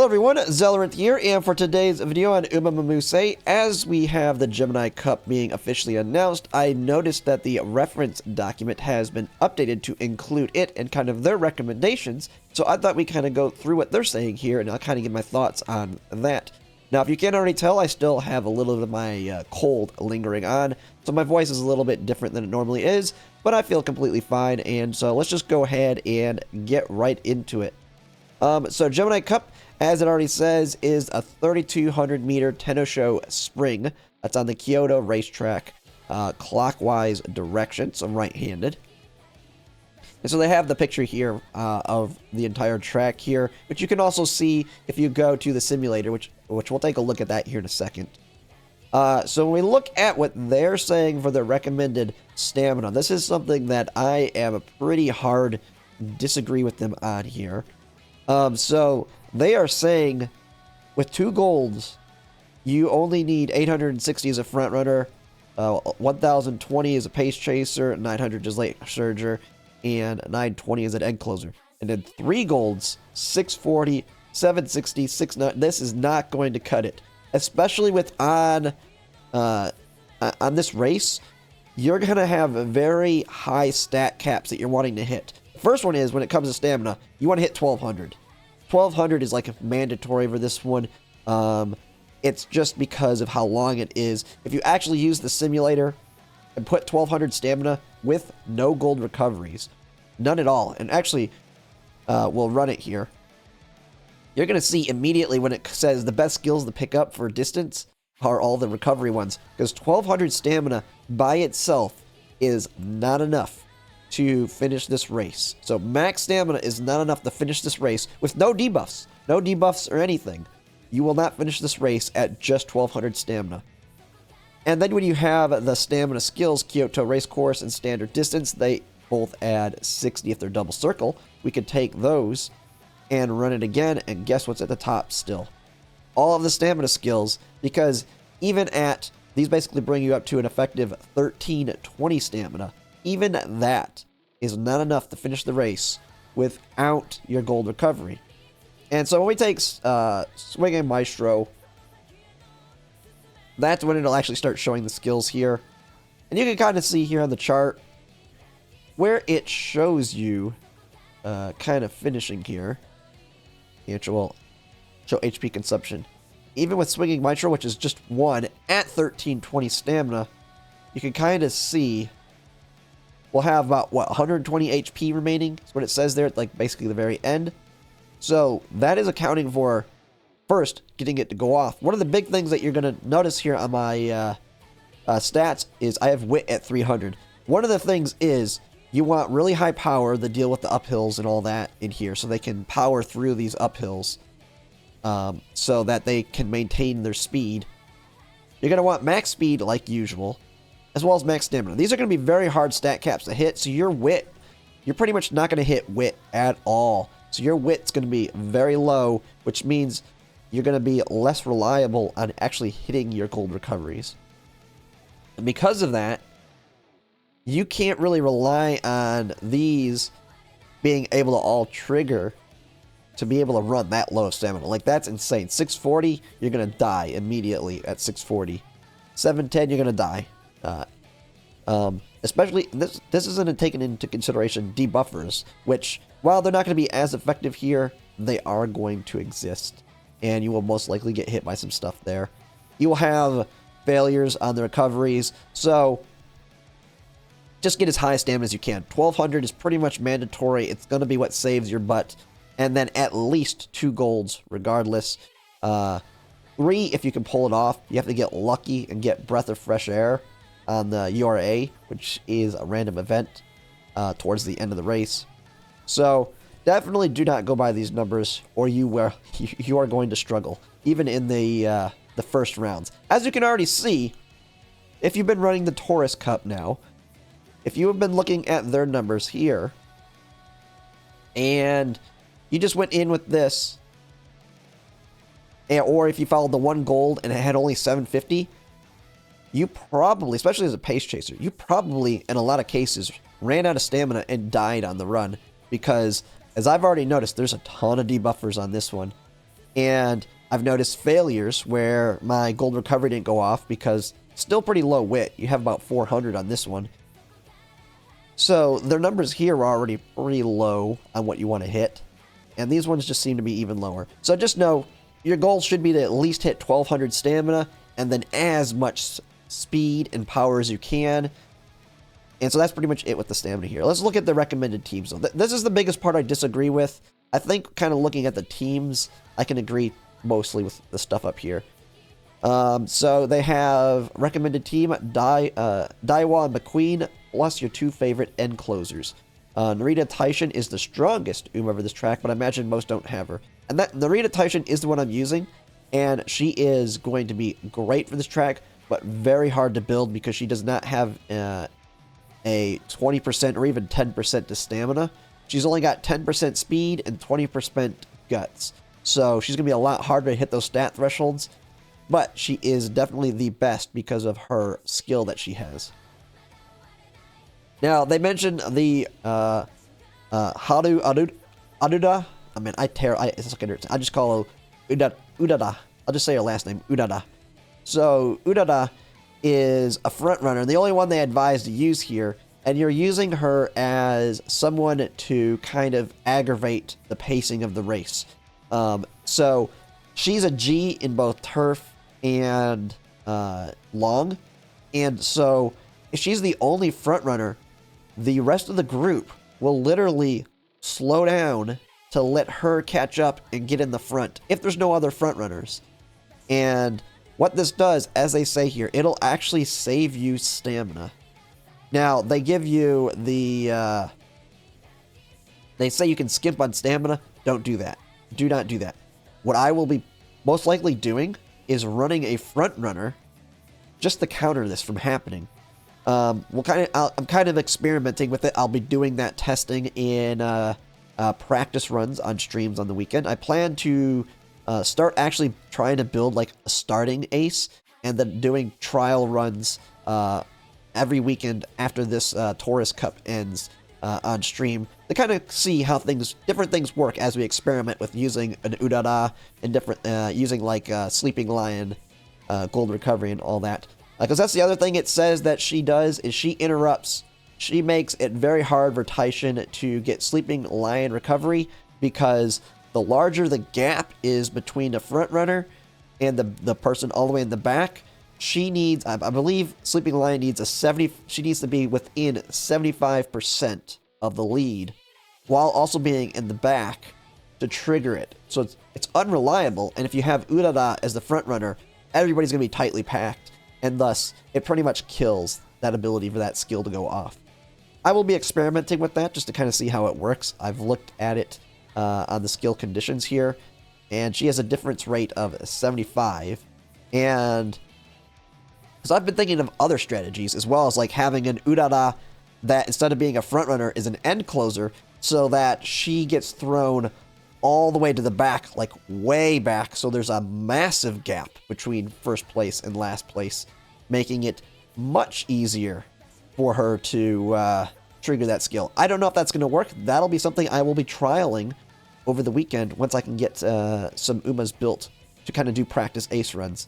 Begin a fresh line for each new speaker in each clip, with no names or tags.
everyone, Zellerant here, and for today's video on Umamusume, as we have the Gemini Cup being officially announced, I noticed that the reference document has been updated to include it and kind of their recommendations, so I thought we'd kind of go through what they're saying here, and I'll kind of give my thoughts on that. Now, if you can't already tell, I still have a little bit of my cold lingering on, so my voice is a little bit different than it normally is, but I feel completely fine, and so let's just go ahead and get right into it. So Gemini Cup, as it already says, is a 3,200 meter Tenosho spring. That's on the Kyoto racetrack, clockwise direction, so right-handed. And so they have the picture here of the entire track here, which you can also see if you go to the simulator, which we'll take a look at that here in a second. So when we look at what they're saying for their recommended stamina, this is something that I am pretty hard disagree with them on here. So they are saying with 2 golds, you only need 860 as a front runner, 1020 as a pace chaser, 900 as late surger, and 920 as an egg closer. And then 3 golds, 640, 760, 690. This is not going to cut it, especially with on this race. You're gonna have very high stat caps that you're wanting to hit. The first one is when it comes to stamina, you want to hit 1200. 1200 is like a mandatory for this one. It's just because of how long it is. If you actually use the simulator and put 1200 stamina with no gold recoveries, none at all, and actually we'll run it here, you're going to see immediately when it says the best skills to pick up for distance are all the recovery ones, because 1200 stamina by itself is not enough to finish this race. So max stamina is not enough to finish this race with no debuffs. No debuffs or anything. You will not finish this race at just 1200 stamina. And then when you have the stamina skills, Kyoto Racecourse and Standard Distance, they both add 60 if they're double circle. We could take those and run it again, and guess what's at the top still? All of the stamina skills, because even at, these basically bring you up to an effective 1320 stamina. Even that is not enough to finish the race without your gold recovery. And so when we take Swinging Maestro, that's when it'll actually start showing the skills here. And you can kind of see here on the chart where it shows you kind of finishing here. It will show HP consumption. Even with Swinging Maestro, which is just 1 at 1320 stamina, you can kind of see we'll have about, what, 120 HP remaining? That's what it says there at, like, basically the very end. So that is accounting for, first, getting it to go off. One of the big things that you're going to notice here on my stats is I have Wit at 300. One of the things is you want really high power to deal with the uphills and all that in here, so they can power through these uphills so that they can maintain their speed. You're going to want max speed like usual, as well as max stamina. These are going to be very hard stat caps to hit, so your Wit, you're pretty much not going to hit Wit at all. So your Wit's going to be very low, which means you're going to be less reliable on actually hitting your gold recoveries. And because of that, you can't really rely on these being able to all trigger to be able to run that low of stamina. Like, that's insane. 640, you're going to die immediately at 640. 710, you're going to die. Especially, this isn't taken into consideration debuffers, which, while they're not going to be as effective here, they are going to exist, and you will most likely get hit by some stuff there. You will have failures on the recoveries, so just get as high stamina as you can. 1200 is pretty much mandatory. It's going to be what saves your butt, and then at least 2 golds regardless. 3 if you can pull it off. You have to get lucky and get Breath of Fresh Air on the URA, which is a random event towards the end of the race. So definitely do not go by these numbers, or you are going to struggle, even in the first rounds. As you can already see, if you've been running the Taurus Cup now, if you have been looking at their numbers here, and you just went in with this, or if you followed the 1 gold and it had only 750, you probably, especially as a pace chaser, you probably, in a lot of cases, ran out of stamina and died on the run, because, as I've already noticed, there's a ton of debuffers on this one. And I've noticed failures where my gold recovery didn't go off because still pretty low wit. You have about 400 on this one. So their numbers here are already pretty low on what you want to hit. And these ones just seem to be even lower. So just know your goal should be to at least hit 1200 stamina and then as much speed and power as you can. And so that's pretty much it with the stamina here. Let's look at the recommended teams. So this is the biggest part I disagree with. I think kind of looking at the teams, I can agree mostly with the stuff up here. So they have recommended team Daiwa and McQueen plus your 2 favorite end closers. Narita Taishin is the strongest Uma for this track, but I imagine most don't have her. And that Narita Taishin is the one I'm using, and she is going to be great for this track, but very hard to build because she does not have a 20% or even 10% to stamina. She's only got 10% speed and 20% guts. So she's going to be a lot harder to hit those stat thresholds, but she is definitely the best because of her skill that she has. Now, they mentioned the Aduda. I mean, I just call her Udada. I'll just say her last name, Udada. So, Udada is a front runner, the only one they advise to use here, and you're using her as someone to kind of aggravate the pacing of the race. So, she's a G in both turf and long, and so if she's the only front runner, the rest of the group will literally slow down to let her catch up and get in the front if there's no other front runners. And what this does, as they say here, it'll actually save you stamina. Now, they give you the... they say you can skimp on stamina. Don't do that. Do not do that. What I will be most likely doing is running a front runner just to counter this from happening. I'm kind of experimenting with it. I'll be doing that testing in practice runs on streams on the weekend. I plan to start actually trying to build like a starting ace and then doing trial runs every weekend after this Taurus Cup ends on stream to kind of see how different things work as we experiment with using an Udada and using like Sleeping Lion, Gold Recovery and all that. Because that's the other thing it says that she does is she interrupts. She makes it very hard for Taishin to get Sleeping Lion recovery because the larger the gap is between the front runner and the person all the way in the back, she needs, I believe Sleeping Lion needs she needs to be within 75% of the lead while also being in the back to trigger it. So it's unreliable, and if you have Urara as the front runner, everybody's going to be tightly packed. And thus, it pretty much kills that ability for that skill to go off. I will be experimenting with that just to kind of see how it works. I've looked at it on the skill conditions here, and she has a difference rate of 75. And because I've been thinking of other strategies, as well as like having an Urara that instead of being a front runner is an end closer, so that she gets thrown all the way to the back, like way back, so there's a massive gap between first place and last place, making it much easier for her to trigger that skill. I don't know if that's going to work. That'll be something I will be trialing over the weekend once I can get some Umas built to kind of do practice ace runs.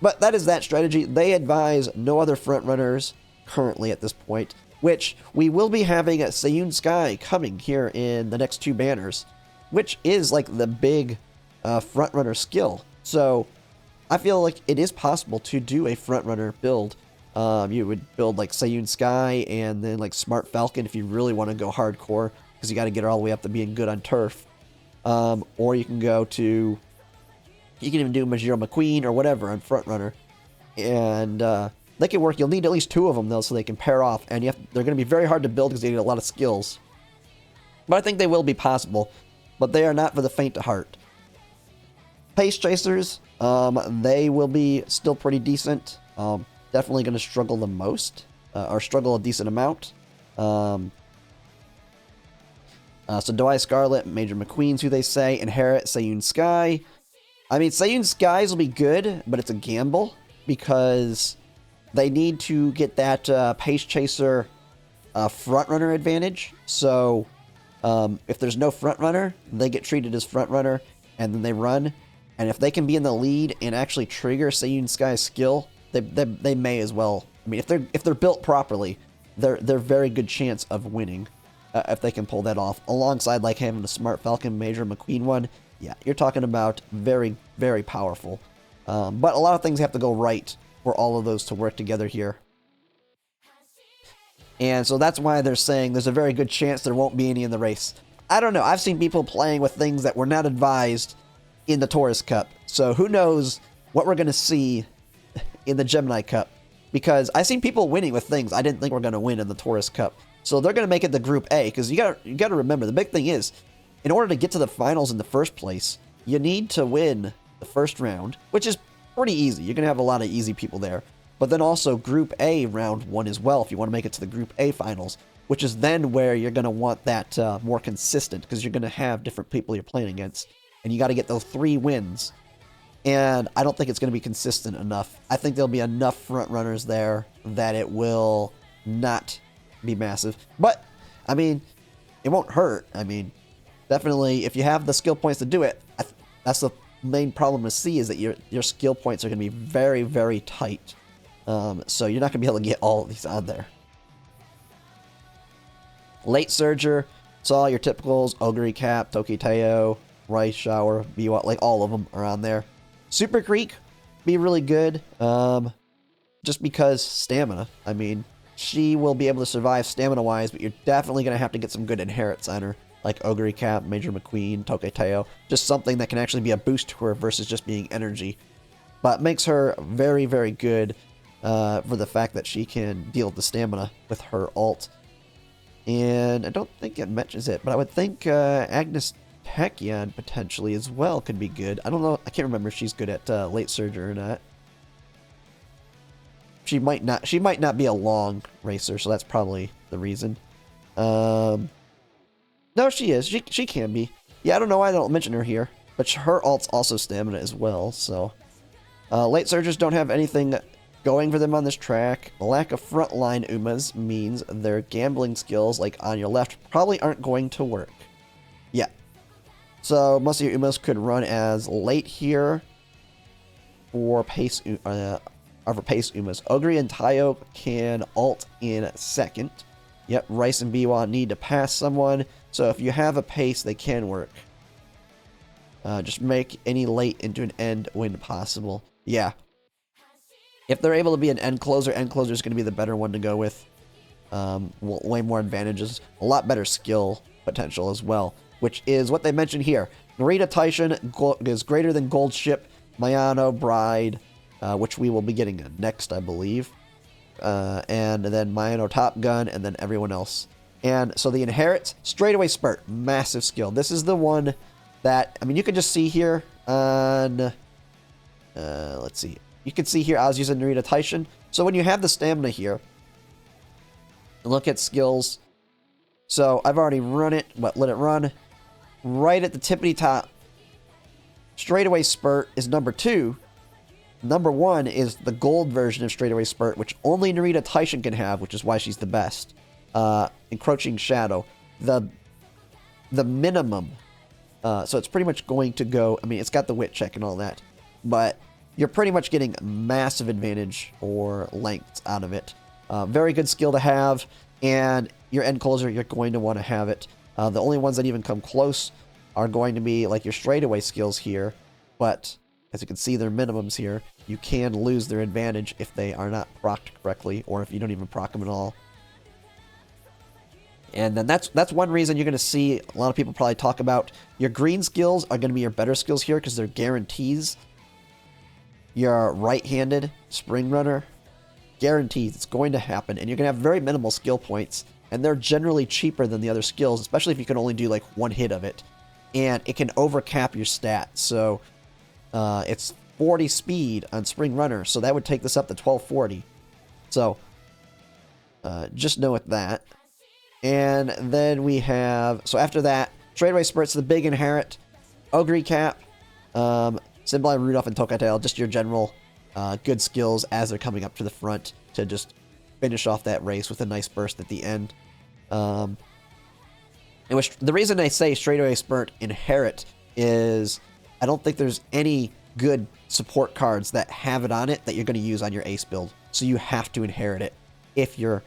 But that is that strategy. They advise no other front runners currently at this point, which we will be having at Seiyun Sky coming here in the next 2 banners, which is like the big frontrunner skill. So I feel like it is possible to do a frontrunner build. You would build like Seiyun Sky and then like Smart Falcon if you really want to go hardcore, because you got to get her all the way up to being good on turf. Or you can go to, you can even do Majiro McQueen or whatever on frontrunner. And they can work. You'll need at least 2 of them though, so they can pair off. And they're going to be very hard to build because they need a lot of skills. But I think they will be possible. But they are not for the faint of heart. Pace Chasers, they will be still pretty decent. Definitely going to struggle the most, or struggle a decent amount. So Doi Scarlet, Major McQueen's who they say, inherit Seiyun Sky. I mean, Seiyun Skies will be good, but it's a gamble, because they need to get that Pace Chaser frontrunner advantage. So if there's no front runner, they get treated as front runner, and then they run. And if they can be in the lead and actually trigger Seiyun Sky's skill, they may as well. I mean, if they're built properly, they're very good chance of winning if they can pull that off. Alongside like having the Smart Falcon Major McQueen one, yeah, you're talking about very, very powerful. But a lot of things have to go right for all of those to work together here. And so that's why they're saying there's a very good chance there won't be any in the race. I don't know. I've seen people playing with things that were not advised in the Taurus Cup. So who knows what we're going to see in the Gemini Cup. Because I've seen people winning with things I didn't think were going to win in the Taurus Cup. So they're going to make it the Group A. Because you got to remember, the big thing is, in order to get to the finals in the first place, you need to win the first round, which is pretty easy. You're going to have a lot of easy people there. But then also Group A round 1 as well, if you want to make it to the Group A finals, which is then where you're going to want that more consistent, because you're going to have different people you're playing against. And you got to get those 3 wins. And I don't think it's going to be consistent enough. I think there'll be enough front runners there that it will not be massive. But, I mean, it won't hurt. I mean, definitely, if you have the skill points to do it, that's the main problem to see, is that your skill points are going to be very, very tight. So you're not going to be able to get all of these on there. Late Surger, saw your typicals, Ogre Cap, Tokiteo, Rice Shower, Biwa, like all of them are on there. Super Creek, be really good, just because stamina. I mean, she will be able to survive stamina-wise, but you're definitely going to have to get some good inherits on her, like Ogre Cap, Major McQueen, Tokiteo, just something that can actually be a boost to her versus just being energy. But makes her very, very good for the fact that she can deal with the stamina with her ult. And I don't think it mentions it, but I would think Agnes Tachyon potentially as well could be good. I don't know. I can't remember if she's good at Late Surger or not. She might not. She might not be a long racer, so that's probably the reason. No, she is. She can be. Yeah, I don't know why I don't mention her here, but her ult's also stamina as well. So Late Surgers don't have anything going for them on this track. The lack of frontline Umas means their gambling skills, like on your left, probably aren't going to work. Yeah. So most of your Umas could run as late here for pace Umas. Ogre and Tayo can ult in second. Yep, Rice and Biwa need to pass someone. So if you have a pace, they can work. Just make any late into an end when possible. Yeah. If they're able to be an end closer is going to be the better one to go with. Way more advantages. A lot better skill potential as well, which is what they mentioned here. Narita Taishin is greater than Gold Ship, Mayano, Bride, which we will be getting next, I believe. And then Mayano Top Gun, and then everyone else. And so the Inherits, Straightaway Spurt, massive skill. This is the one that, I mean, you can just see here on, let's see. You can see here I was using Narita Taishin. So when you have the stamina here, look at skills. So I've already run it, but let it run. Right at the tippity top, Straightaway Spurt is number 2. Number 1 is the gold version of Straightaway Spurt, which only Narita Taishin can have, which is why she's the best. Encroaching Shadow. The minimum. So it's pretty much going to go, I mean, it's got the wit check and all that, but you're pretty much getting massive advantage or length out of it. Very good skill to have, and your end closer, you're going to want to have it. The only ones that even come close are going to be like your straightaway skills here, but as you can see, their minimums here, you can lose their advantage if they are not procced correctly, or if you don't even proc them at all. And then that's one reason you're going to see a lot of people probably talk about your green skills are going to be your better skills here because they're guarantees. Your right-handed Spring Runner, guarantees it's going to happen, and you're going to have very minimal skill points, and they're generally cheaper than the other skills, especially if you can only do like one hit of it, and it can overcap your stats. So it's 40 speed on Spring Runner, so that would take this up to 1240. So just know with that. And then we have, so after that, Straightaway Spurt's the big inherit, Ogre Cap, Symbolize Rudolph and Tokatail, just your general good skills as they're coming up to the front to just finish off that race with a nice burst at the end. And which, the reason I say Straightaway Spurt inherit is I don't think there's any good support cards that have it on it that you're going to use on your ace build. So you have to inherit it if you're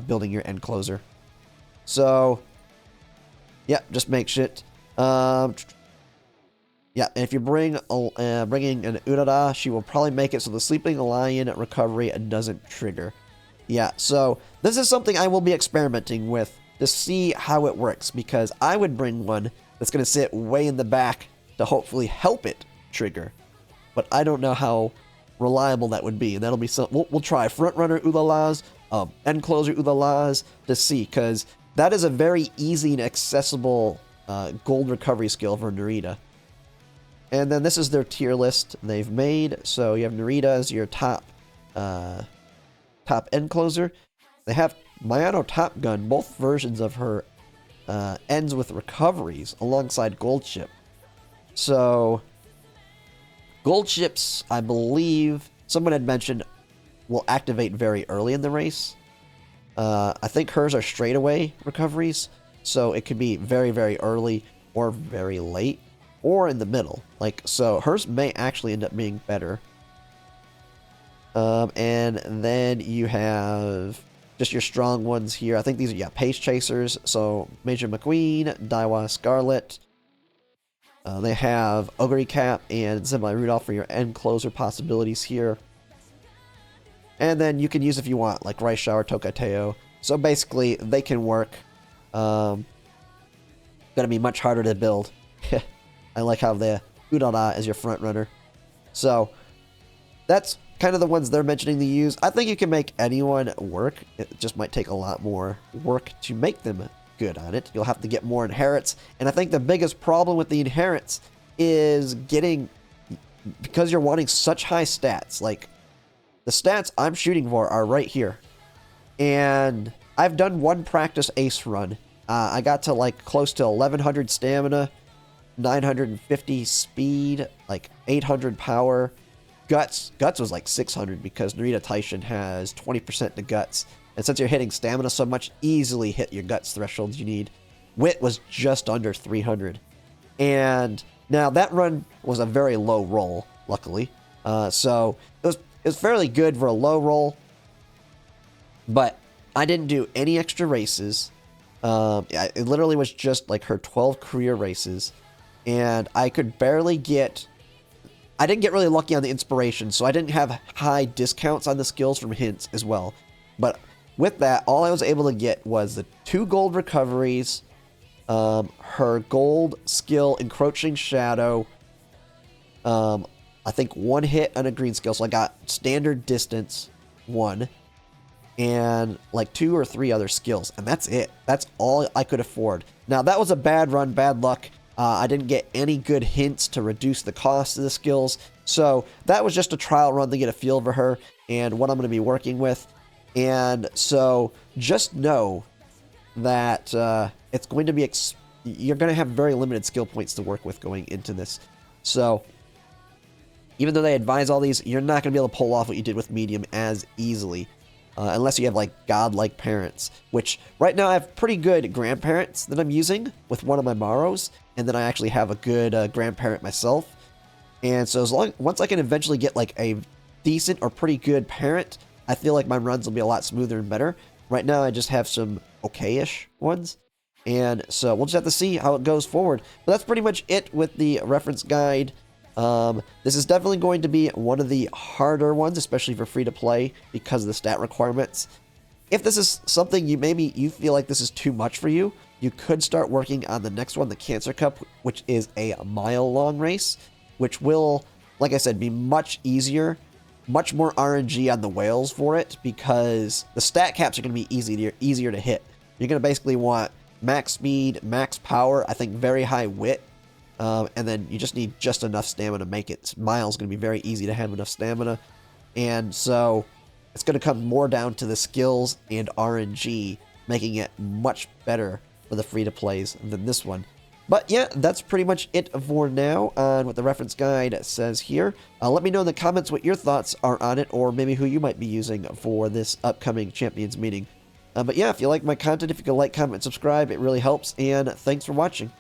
building your end closer. So, yeah, just make shit. Yeah, and if you bringing an Urara, she will probably make it so the Sleeping Lion recovery doesn't trigger. Yeah, so this is something I will be experimenting with to see how it works, because I would bring one that's going to sit way in the back to hopefully help it trigger. But I don't know how reliable that would be, and that'll be something we'll try. Front runner Ulalas, end closer Ulalas to see, because that is a very easy and accessible gold recovery skill for Narita. And then this is their tier list they've made. So you have Narita as your top end closer. They have Mayano Top Gun, both versions of her ends with recoveries alongside Gold Ship. So Gold Ships, I believe someone had mentioned, will activate very early in the race. I think hers are straightaway recoveries, so it could be very, very early or very late or in the middle. Like, so hers may actually end up being better. And then you have just your strong ones here. I think these are, yeah, Pace Chasers. So Major McQueen, Daiwa Scarlet. They have Ogre Cap and Semi Rudolph for your end closer possibilities here. And then you can use if you want, like Rice Shower, Tokateo. So basically, they can work. Gonna be much harder to build. I like how the Urara is your front runner. So that's kind of the ones they're mentioning to use. I think you can make anyone work. It just might take a lot more work to make them good on it. You'll have to get more inherits. And I think the biggest problem with the inherits is getting, because you're wanting such high stats. Like, the stats I'm shooting for are right here. And I've done one practice ace run. I got to like close to 1100 stamina, 950 speed, like 800 power. Guts was like 600 because Narita Taishin has 20% to guts. And since you're hitting stamina so much, easily hit your guts thresholds you need. Wit was just under 300. And now that run was a very low roll, luckily. So it was fairly good for a low roll. But I didn't do any extra races. It literally was just like her 12 career races. And I could barely get... I didn't get really lucky on the inspiration, so I didn't have high discounts on the skills from hints as well. But with that, all I was able to get was the 2 gold recoveries, her gold skill, Encroaching Shadow, I think 1 hit on a green skill, so I got standard distance 1, and like 2 or 3 other skills, and that's it. That's all I could afford. Now, that was a bad run, bad luck. I didn't get any good hints to reduce the cost of the skills, so that was just a trial run to get a feel for her and what I'm going to be working with. And so just know that it's going to be you're going to have very limited skill points to work with going into this. So even though they advise all these, you're not going to be able to pull off what you did with medium as easily. Unless you have like godlike parents, which right now I have pretty good grandparents that I'm using with one of my Maros, and then I actually have a good grandparent myself. And so once I can eventually get like a decent or pretty good parent, I feel like my runs will be a lot smoother and better. Right now I just have some okay-ish ones, and so we'll just have to see how it goes forward. But that's pretty much it with the reference guide. This is definitely going to be one of the harder ones, especially for free to play because of the stat requirements. If this is something you feel like this is too much for you, you could start working on the next one, the Cancer Cup, which is a mile-long race, which will, like I said, be much easier, much more RNG on the whales for it, because the stat caps are going to be easier to hit. You're going to basically want max speed, max power, I think very high wit, and then you just need just enough stamina to make it. Mile's going to be very easy to have enough stamina, and so it's going to come more down to the skills and RNG, making it much better for the free-to-plays than this one. But yeah, that's pretty much it for now on what the reference guide says here. Let me know in the comments what your thoughts are on it, or maybe who you might be using for this upcoming Champions meeting. But yeah, if you like my content, if you could like, comment, and subscribe, it really helps, and thanks for watching.